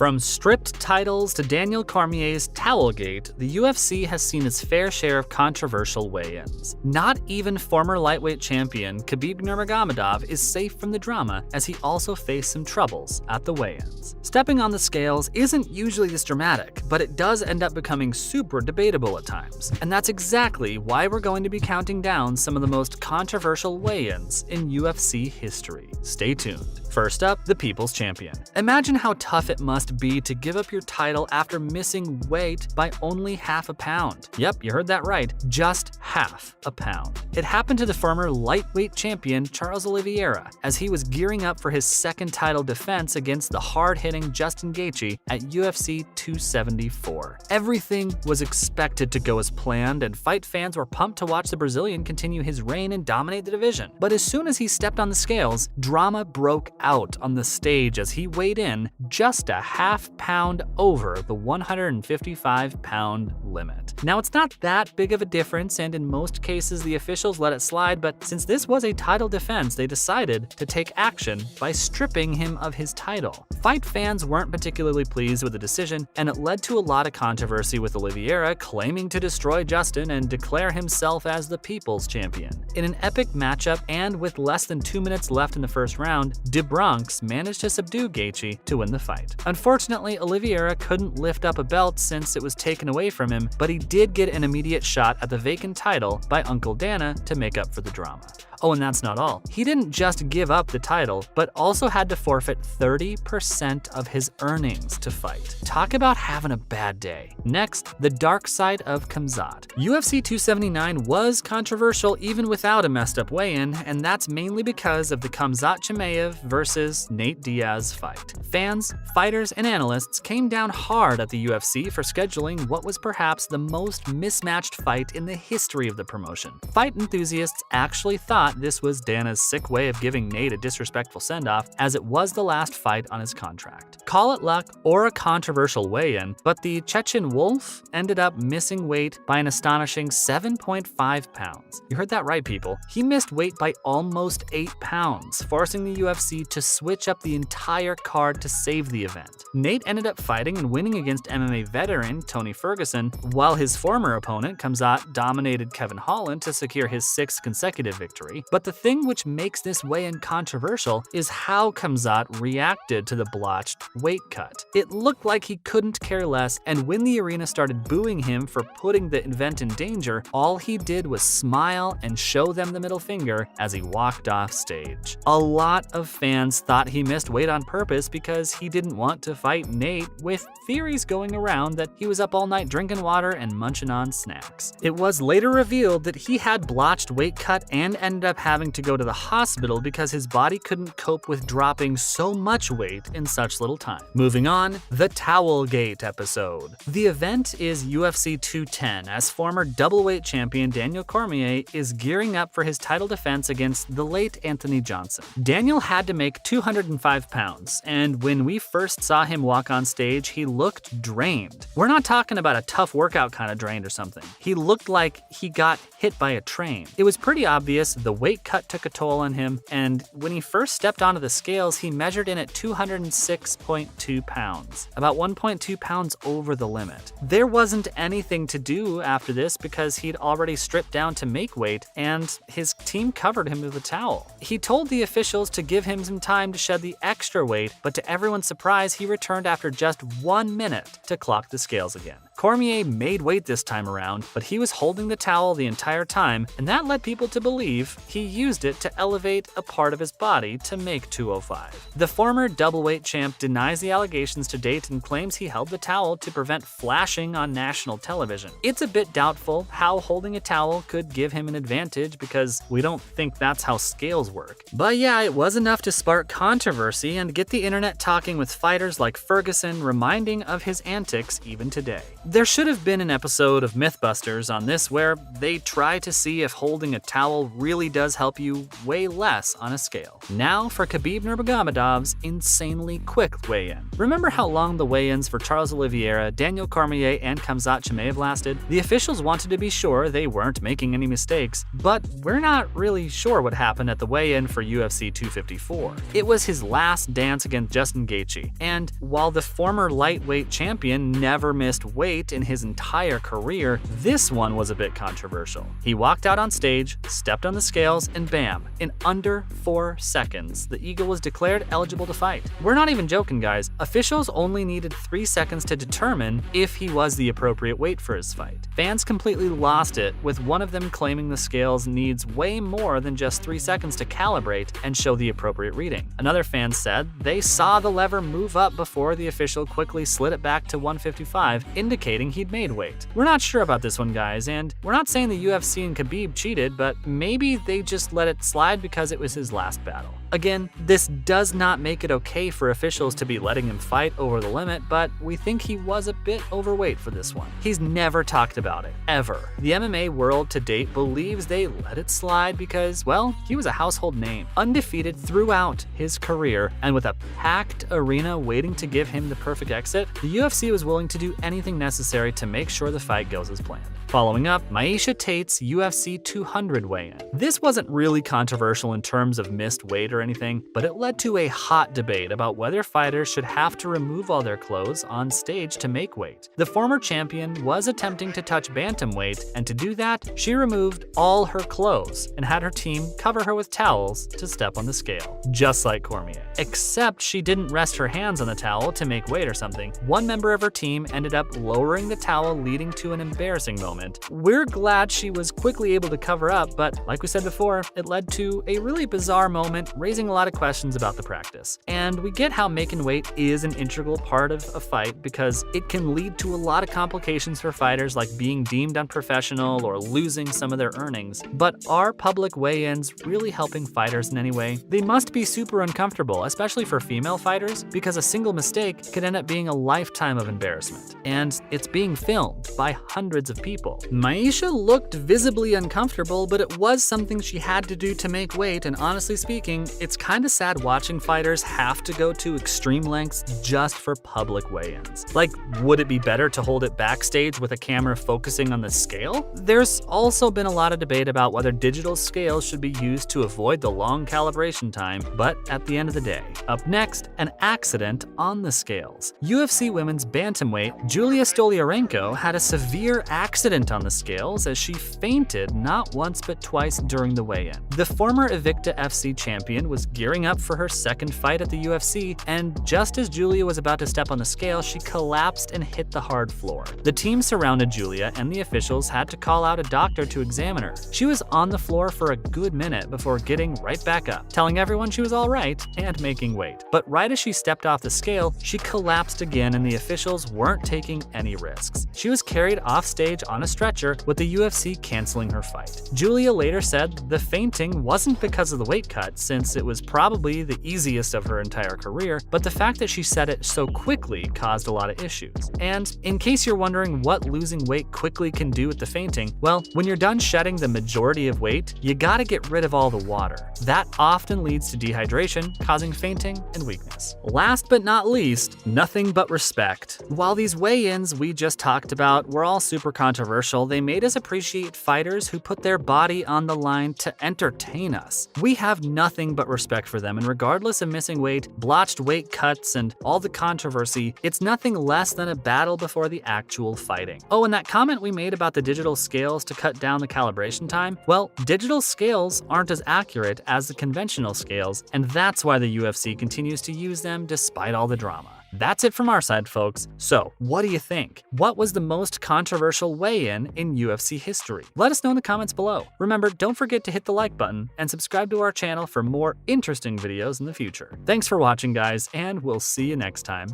From stripped titles to Daniel Cormier's Towelgate, the UFC has seen its fair share of controversial weigh-ins. Not even former lightweight champion Khabib Nurmagomedov is safe from the drama, as he also faced some troubles at the weigh-ins. Stepping on the scales isn't usually this dramatic, but it does end up becoming super debatable at times. And that's exactly why we're going to be counting down some of the most controversial weigh-ins in UFC history. Stay tuned. First up, the People's Champion. Imagine how tough it must be to give up your title after missing weight by only half a pound. Yep, you heard that right, just half a pound. It happened to the former lightweight champion Charles Oliveira as he was gearing up for his second title defense against the hard-hitting Justin Gaethje at UFC 274. Everything was expected to go as planned, and fight fans were pumped to watch the Brazilian continue his reign and dominate the division. But as soon as he stepped on the scales, drama broke out on the stage as he weighed in just a half pound over the 155-pound limit. Now, it's not that big of a difference, and in most cases the officials let it slide, but since this was a title defense, they decided to take action by stripping him of his title. Fight fans weren't particularly pleased with the decision, and it led to a lot of controversy, with Oliveira claiming to destroy Justin and declare himself as the People's Champion. In an epic matchup and with less than 2 minutes left in the first round, Bronx managed to subdue Gaethje to win the fight. Unfortunately, Oliveira couldn't lift up a belt since it was taken away from him, but he did get an immediate shot at the vacant title by Uncle Dana to make up for the drama. Oh, and that's not all. He didn't just give up the title, but also had to forfeit 30% of his earnings to fight. Talk about having a bad day. Next, the dark side of Khamzat. UFC 279 was controversial even without a messed up weigh-in, and that's mainly because of the Khamzat Chimaev versus Nate Diaz fight. Fans, fighters, and analysts came down hard at the UFC for scheduling what was perhaps the most mismatched fight in the history of the promotion. Fight enthusiasts actually thought this was Dana's sick way of giving Nate a disrespectful send-off, as it was the last fight on his contract. Call it luck or a controversial weigh-in, but the Chechen Wolf ended up missing weight by an astonishing 7.5 pounds. You heard that right, people. He missed weight by almost 8 pounds, forcing the UFC to switch up the entire card to save the event. Nate ended up fighting and winning against MMA veteran Tony Ferguson, while his former opponent, Khamzat, dominated Kevin Holland to secure his 6th consecutive victory. But the thing which makes this weigh-in controversial is how Khamzat reacted to the blotched weight cut. It looked like he couldn't care less, and when the arena started booing him for putting the event in danger, all he did was smile and show them the middle finger as he walked off stage. A lot of fans thought he missed weight on purpose because he didn't want to fight Nate, with theories going around that he was up all night drinking water and munching on snacks. It was later revealed that he had blotched weight cut and ended up having to go to the hospital because his body couldn't cope with dropping so much weight in such little time. Moving on, the Towelgate episode. The event is UFC 210, as former doubleweight champion Daniel Cormier is gearing up for his title defense against the late Anthony Johnson. Daniel had to make 205 pounds, and when we first saw him walk on stage, he looked drained. We're not talking about a tough workout kind of drained or something. He looked like he got hit by a train. It was pretty obvious the weight cut took a toll on him, and when he first stepped onto the scales, he measured in at 206.2 pounds, about 1.2 pounds over the limit. There wasn't anything to do after this because he'd already stripped down to make weight, and his team covered him with a towel. He told the officials to give him some time to shed the extra weight, but to everyone's surprise, he returned after just 1 minute to clock the scales again. Cormier made weight this time around, but he was holding the towel the entire time, and that led people to believe he used it to elevate a part of his body to make 205. The former doubleweight champ denies the allegations to date and claims he held the towel to prevent flashing on national television. It's a bit doubtful how holding a towel could give him an advantage because we don't think that's how scales work. But yeah, it was enough to spark controversy and get the internet talking, with fighters like Ferguson reminding of his antics even today. There should have been an episode of Mythbusters on this where they try to see if holding a towel really does help you weigh less on a scale. Now for Khabib Nurmagomedov's insanely quick weigh-in. Remember how long the weigh-ins for Charles Oliveira, Daniel Cormier, and Khamzat Chimaev lasted? The officials wanted to be sure they weren't making any mistakes, but we're not really sure what happened at the weigh-in for UFC 254. It was his last dance against Justin Gaethje, and while the former lightweight champion never missed weight in his entire career, this one was a bit controversial. He walked out on stage, stepped on the scales, and bam, in under 4 seconds, the Eagle was declared eligible to fight. We're not even joking, guys. Officials only needed 3 seconds to determine if he was the appropriate weight for his fight. Fans completely lost it, with one of them claiming the scales needs way more than just 3 seconds to calibrate and show the appropriate reading. Another fan said they saw the lever move up before the official quickly slid it back to 155, indicating he'd made weight. We're not sure about this one, guys, and we're not saying the UFC and Khabib cheated, but maybe they just let it slide because it was his last battle. Again, this does not make it okay for officials to be letting him fight over the limit, but we think he was a bit overweight for this one. He's never talked about it, ever. The MMA world to date believes they let it slide because, well, he was a household name, undefeated throughout his career, and with a packed arena waiting to give him the perfect exit, the UFC was willing to do anything necessary to make sure the fight goes as planned. Following up, Miesha Tate's UFC 200 weigh-in. This wasn't really controversial in terms of missed weight or anything, but it led to a hot debate about whether fighters should have to remove all their clothes on stage to make weight. The former champion was attempting to touch bantamweight, and to do that, she removed all her clothes and had her team cover her with towels to step on the scale, just like Cormier. Except she didn't rest her hands on the towel to make weight or something. One member of her team ended up lowering the towel, leading to an embarrassing moment. We're glad she was quickly able to cover up, but like we said before, it led to a really bizarre moment, raising a lot of questions about the practice. And we get how making weight is an integral part of a fight because it can lead to a lot of complications for fighters, like being deemed unprofessional or losing some of their earnings. But are public weigh-ins really helping fighters in any way? They must be super uncomfortable, especially for female fighters, because a single mistake could end up being a lifetime of embarrassment. And it's being filmed by hundreds of people. Miesha looked visibly uncomfortable, but it was something she had to do to make weight, and honestly speaking, it's kinda sad watching fighters have to go to extreme lengths just for public weigh-ins. Like, would it be better to hold it backstage with a camera focusing on the scale? There's also been a lot of debate about whether digital scales should be used to avoid the long calibration time, but at the end of the day. Up next, an accident on the scales. UFC women's bantamweight Julia Stoliarenko had a severe accident on the scales as she fainted not once but twice during the weigh-in. The former Invicta FC champion was gearing up for her second fight at the UFC, and just as Julia was about to step on the scale, she collapsed and hit the hard floor. The team surrounded Julia, and the officials had to call out a doctor to examine her. She was on the floor for a good minute before getting right back up, telling everyone she was all right and making weight. But right as she stepped off the scale, she collapsed again, and the officials weren't taking any risks. She was carried off stage on a stretcher, with the UFC canceling her fight. Julia later said the fainting wasn't because of the weight cut, since it was probably the easiest of her entire career, but the fact that she said it so quickly caused a lot of issues. And in case you're wondering what losing weight quickly can do with the fainting, well, when you're done shedding the majority of weight, you gotta get rid of all the water. That often leads to dehydration, causing fainting and weakness. Last but not least, nothing but respect. While these weigh-ins we just talked about were all super controversial, they made us appreciate fighters who put their body on the line to entertain us. We have nothing but respect for them, and regardless of missing weight, blotched weight cuts, and all the controversy, it's nothing less than a battle before the actual fighting. Oh, and that comment we made about the digital scales to cut down the calibration time? Well, digital scales aren't as accurate as the conventional scales, and that's why the UFC continues to use them despite all the drama. That's it from our side, folks. So, what do you think? What was the most controversial weigh-in UFC history? Let us know in the comments below. Remember, don't forget to hit the like button and subscribe to our channel for more interesting videos in the future. Thanks for watching, guys, and we'll see you next time.